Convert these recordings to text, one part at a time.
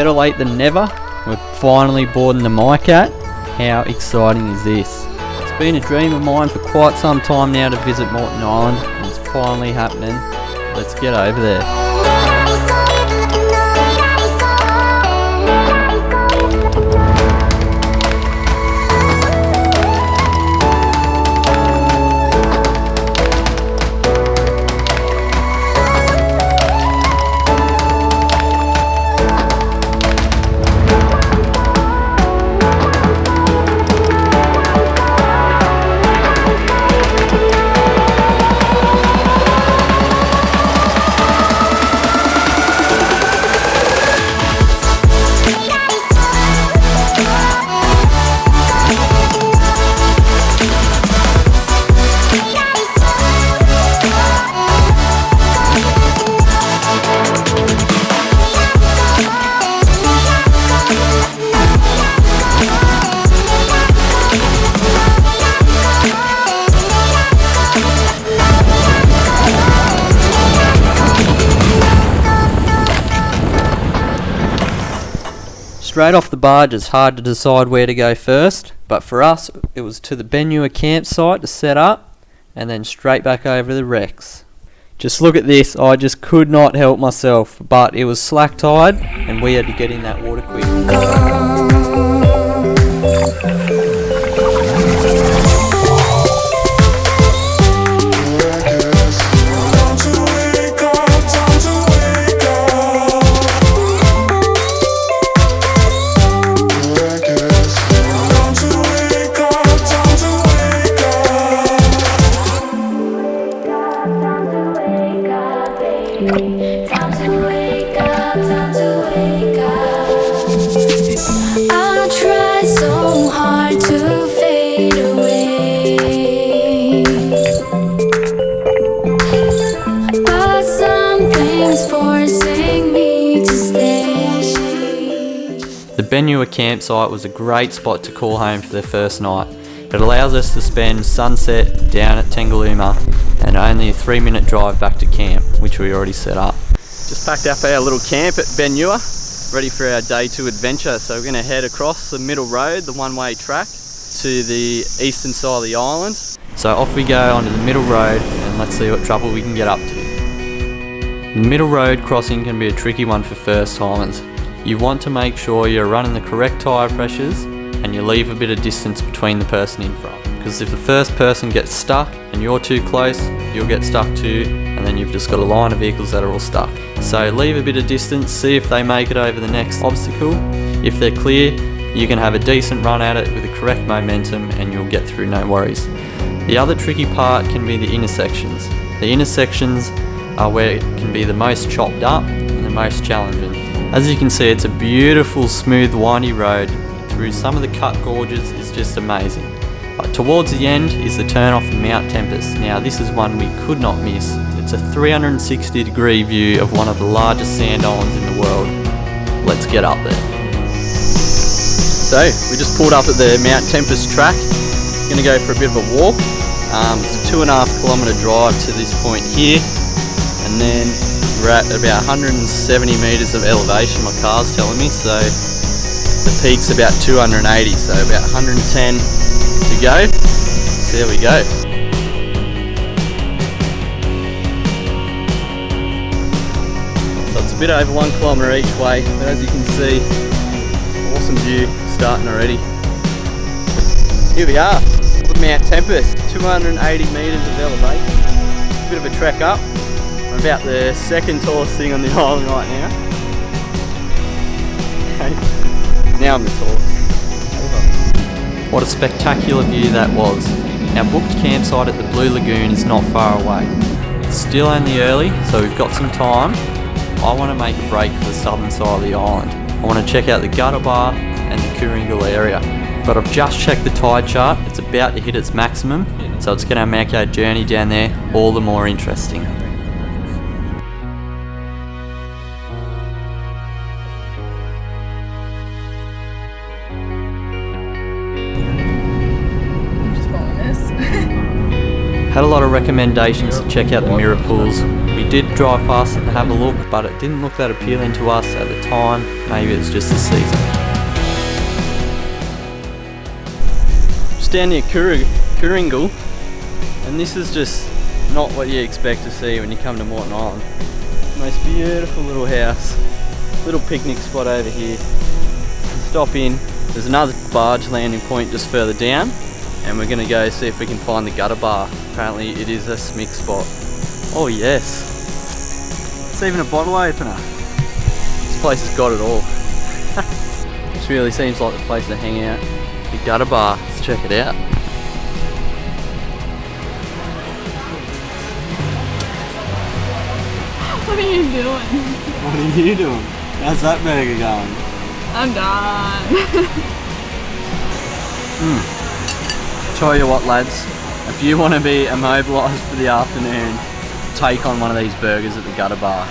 better late than never. We're finally boarding the MyCat. How exciting is this? It's been a dream of mine for quite some time now to visit Moreton Island, and it's finally happening. Let's get over there. Straight off the barge, it's hard to decide where to go first, but for us it was to the Benua campsite to set up and then straight back over to the wrecks. Just look at this, I just could not help myself, but it was slack tide and we had to get in that water quick. The Benua campsite was a great spot to call home for the first night. It allows us to spend sunset down at Tangalooma and only a 3-minute drive back to camp, which we already set up. Just packed up our little camp at Benua, ready for our day 2 adventure. So we're going to head across the middle road, the one-way track, to the eastern side of the island. So off we go onto the middle road and let's see what trouble we can get up to. The middle road crossing can be a tricky one for first timers. You want to make sure you're running the correct tyre pressures and you leave a bit of distance between the person in front. Because if the first person gets stuck and you're too close, you'll get stuck too, and then you've just got a line of vehicles that are all stuck. So leave a bit of distance, see if they make it over the next obstacle. If they're clear, you can have a decent run at it with the correct momentum and you'll get through no worries. The other tricky part can be the intersections. The intersections are where it can be the most chopped up and the most challenging. As you can see, it's a beautiful, smooth, windy road through some of the cut gorges is just amazing. But towards the end is the turn off of Mount Tempest. Now this is one we could not miss. It's a 360-degree view of one of the largest sand islands in the world. Let's get up there. So we just pulled up at the Mount Tempest track. Going to go for a bit of a walk. It's a 2.5 kilometre drive to this point here, and then we're at about 170 metres of elevation, my car's telling me, so the peak's about 280, so about 110 to go. So there we go. So it's a bit over 1 kilometre each way, but as you can see, awesome view starting already. Here we are, Mount Tempest, 280 metres of elevation. Bit of a trek up. I'm about the second tallest thing on the island right now. Now I'm the tallest. What a spectacular view that was. Our booked campsite at the Blue Lagoon is not far away. It's still only early, so we've got some time. I want to make a break for the southern side of the island. I want to check out the Gutter Bar and the Kooringal area. But I've just checked the tide chart, it's about to hit its maximum, so it's going to make our journey down there all the more interesting. Had a lot of recommendations to check out the mirror pools. We did did drive past it and have a look, but it didn't look that appealing to us at the time. Maybe it's just the season. Just down near Kooringal, and this is just not what you expect to see when you come to Moreton Island. Most beautiful little house, little picnic spot over here. Stop in. There's another barge landing point just further down, and we're gonna go see if we can find the gutter bar. Apparently it is a smick spot. Oh yes, it's even a bottle opener. This place has got it all. This really seems like the place to hang out. The gutter bar, let's check it out. What are you doing? What are you doing? How's that burger going? I'm done. Tell you what, lads, if you want to be immobilised for the afternoon, take on one of these burgers at the gutter bar.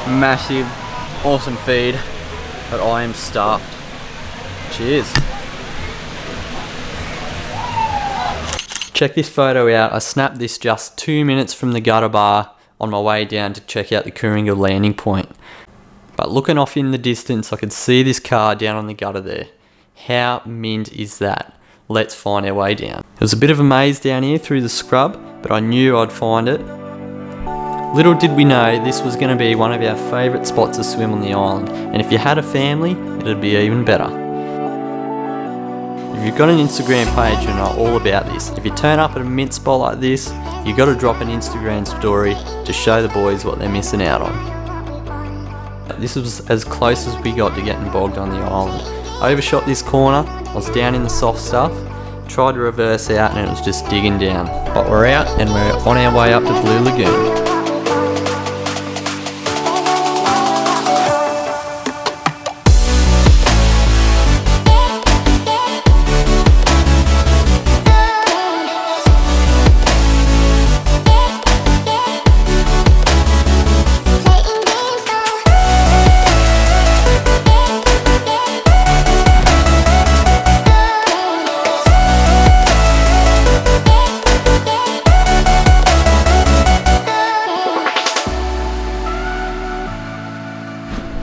Massive, awesome feed, but I am stuffed. Cheers. Check this photo out. I snapped this just 2 minutes from the gutter bar on my way down to check out the Kooringal landing point. But looking off in the distance, I could see this car down on the gutter there. How mint is that? Let's find our way down. It was a bit of a maze down here through the scrub, but I knew I'd find it. Little did we know this was going to be one of our favourite spots to swim on the island, and if you had a family, it'd be even better. If you've got an Instagram page, you know all about this. If you turn up at a mint spot like this, you got to drop an Instagram story to show the boys what they're missing out on. This was as close as we got to getting bogged on the island. I overshot this corner, I was down in the soft stuff, tried to reverse out and it was just digging down. But we're out and we're on our way up to Blue Lagoon.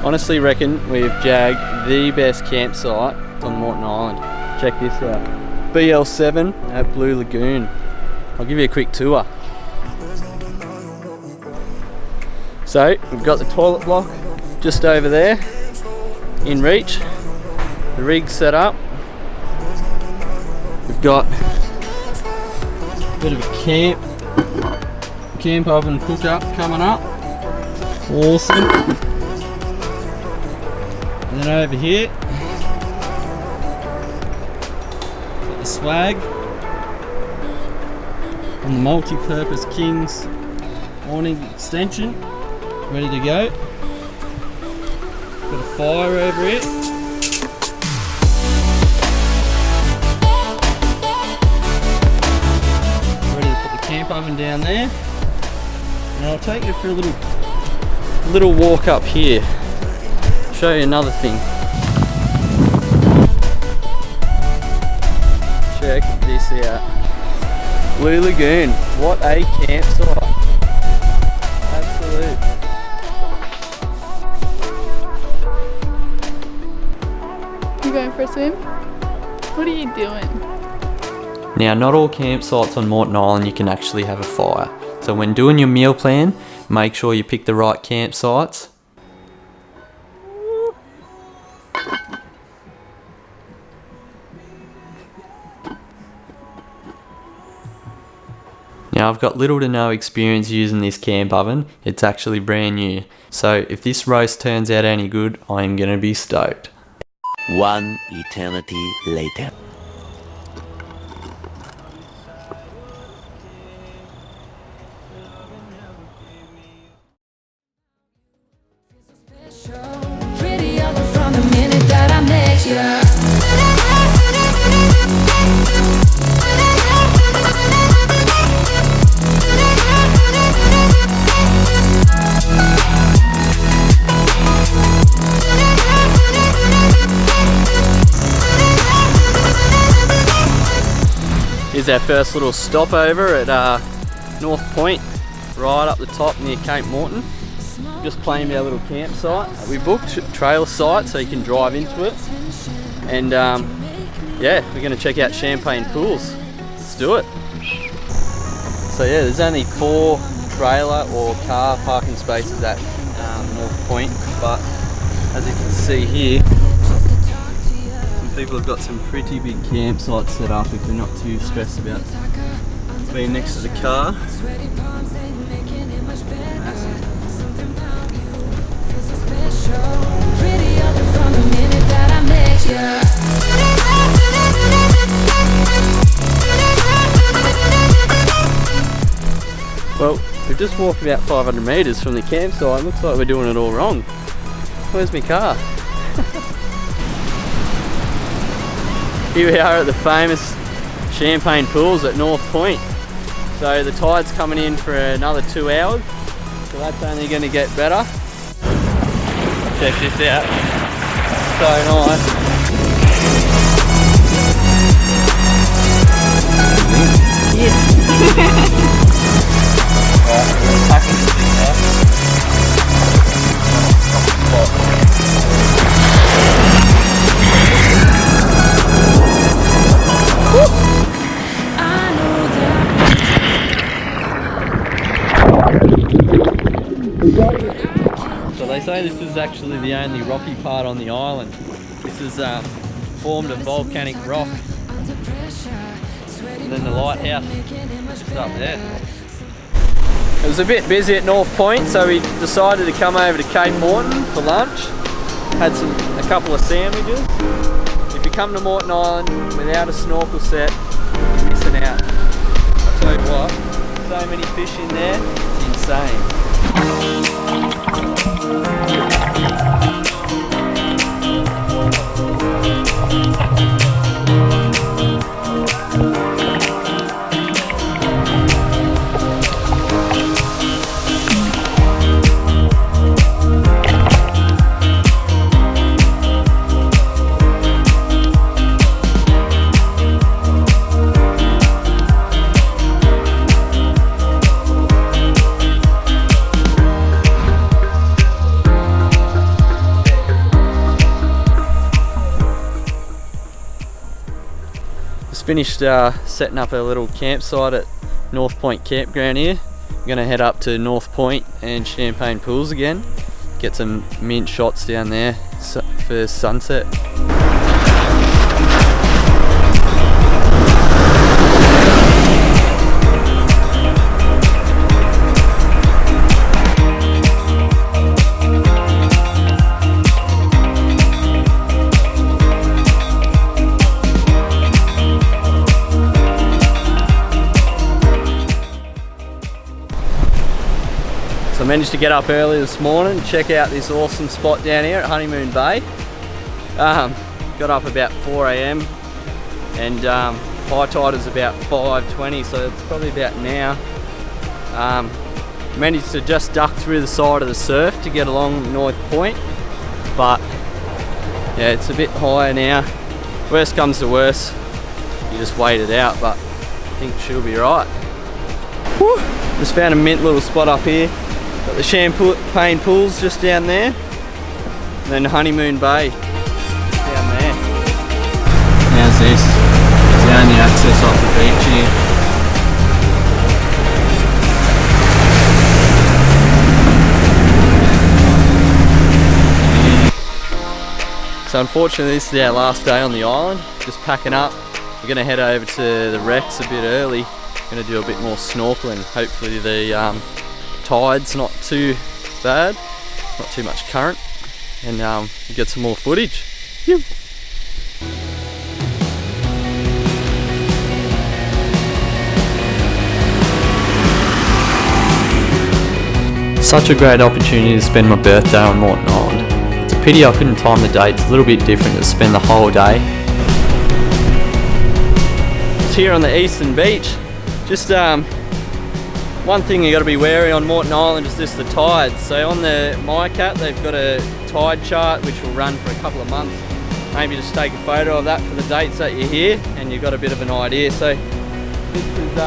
Honestly reckon we've jagged the best campsite on Moreton Island. Check this out. BL7 at Blue Lagoon. I'll give you a quick tour. So we've got the toilet block just over there in reach. The rig's set up. We've got a bit of a camp oven cook up coming up. Awesome. And then over here, got the swag on the multi-purpose Kings awning extension, ready to go. Got a fire over it. Ready to put the camp oven down there. And I'll take you for a little walk up here. Show you another thing. Check this out. Blue Lagoon. What a campsite. Absolute. You going for a swim? What are you doing? Now, not all campsites on Moreton Island you can actually have a fire. So when doing your meal plan, make sure you pick the right campsites. Now I've got little to no experience using this camp oven, it's actually brand new, so if this roast turns out any good, I am going to be stoked. One eternity later. Pretty up from the minute that I met you. Here's our first little stopover at North Point. right up the top near Cape Morton. Just claimed our little campsite. We booked trailer site so you can drive into it. And yeah, we're going to check out Champagne Pools. Let's do it. So yeah, there's only 4 trailer or car parking spaces at North Point, but as you can see here, some people have got some pretty big campsites set up if they're not too stressed about being next to the car. Massive. Well, we've just walked about 500 metres from the campsite. Looks like we're doing it all wrong. Where's my car? Here we are at the famous Champagne Pools at North Point. So the tide's coming in for another 2 hours, so that's only going to get better. Check this out. So nice. Right, we're packing this thing now. So they say this is actually the only rocky part on the island. This is formed of volcanic rock. And then the lighthouse is up there. It was a bit busy at North Point, so we decided to come over to Cape Morton for lunch. Had a couple of sandwiches. If you come to Morton Island without a snorkel set, you're missing out. I'll tell you what, so many fish in there, it's insane. Finished setting up a little campsite at North Point Campground here. I'm going to head up to North Point and Champagne Pools again, get some mint shots down there for sunset. So I managed to get up early this morning, check out this awesome spot down here at Honeymoon Bay. Got up about 4 AM and high tide is about 5:20, so it's probably about now. Managed to just duck through the side of the surf to get along North Point, but yeah, it's a bit higher now. Worst comes to worst, you just wait it out, but I think she'll be right. Whew. Just found a mint little spot up here. Got the Champagne Pools just down there, and then Honeymoon Bay down there. How's this? It's the only access off the beach here. So unfortunately this is our last day on the island, just packing up. We're going to head over to the wrecks a bit early, going to do a bit more snorkeling. Hopefully the tide's not too bad, not too much current, and get some more footage. Phew. Such a great opportunity to spend my birthday on Morton Island. It's a pity I couldn't time the dates a little bit different to spend the whole day. It's here on the eastern beach. Just one thing you got to be wary on Morton Island is just the tides. So on the MyCat they've got a tide chart which will run for a couple of months. Maybe just take a photo of that for the dates that you're here and you've got a bit of an idea. So this is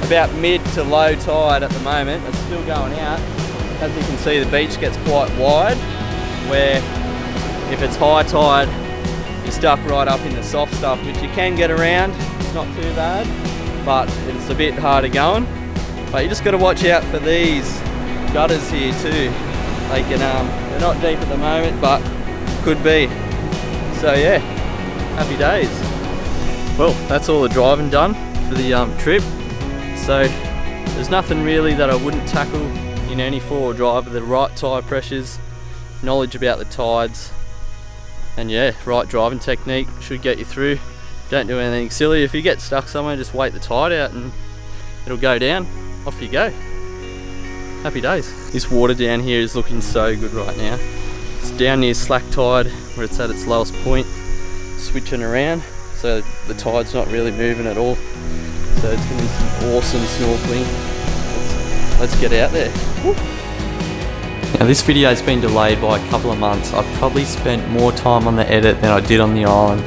about mid to low tide at the moment. It's still going out. As you can see, the beach gets quite wide, where if it's high tide, you're stuck right up in the soft stuff, which you can get around. It's not too bad, but it's a bit harder going. But you just got to watch out for these gutters here too. They can, they're not deep at the moment, but could be. So yeah, happy days. Well, that's all the driving done for the trip. So there's nothing really that I wouldn't tackle in any four-wheel drive with the right tyre pressures, knowledge about the tides, and yeah, right driving technique should get you through. Don't do anything silly. If you get stuck somewhere, just wait the tide out and it'll go down. Off you go. Happy days. This water down here is looking so good right now. It's down near slack tide where it's at its lowest point, switching around, so the tide's not really moving at all. So it's going to be some awesome snorkeling. Let's get out there. Woo. Now this video has been delayed by a couple of months. I've probably spent more time on the edit than I did on the island.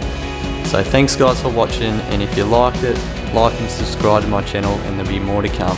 So thanks guys for watching, and if you liked it, like and subscribe to my channel and there'll be more to come.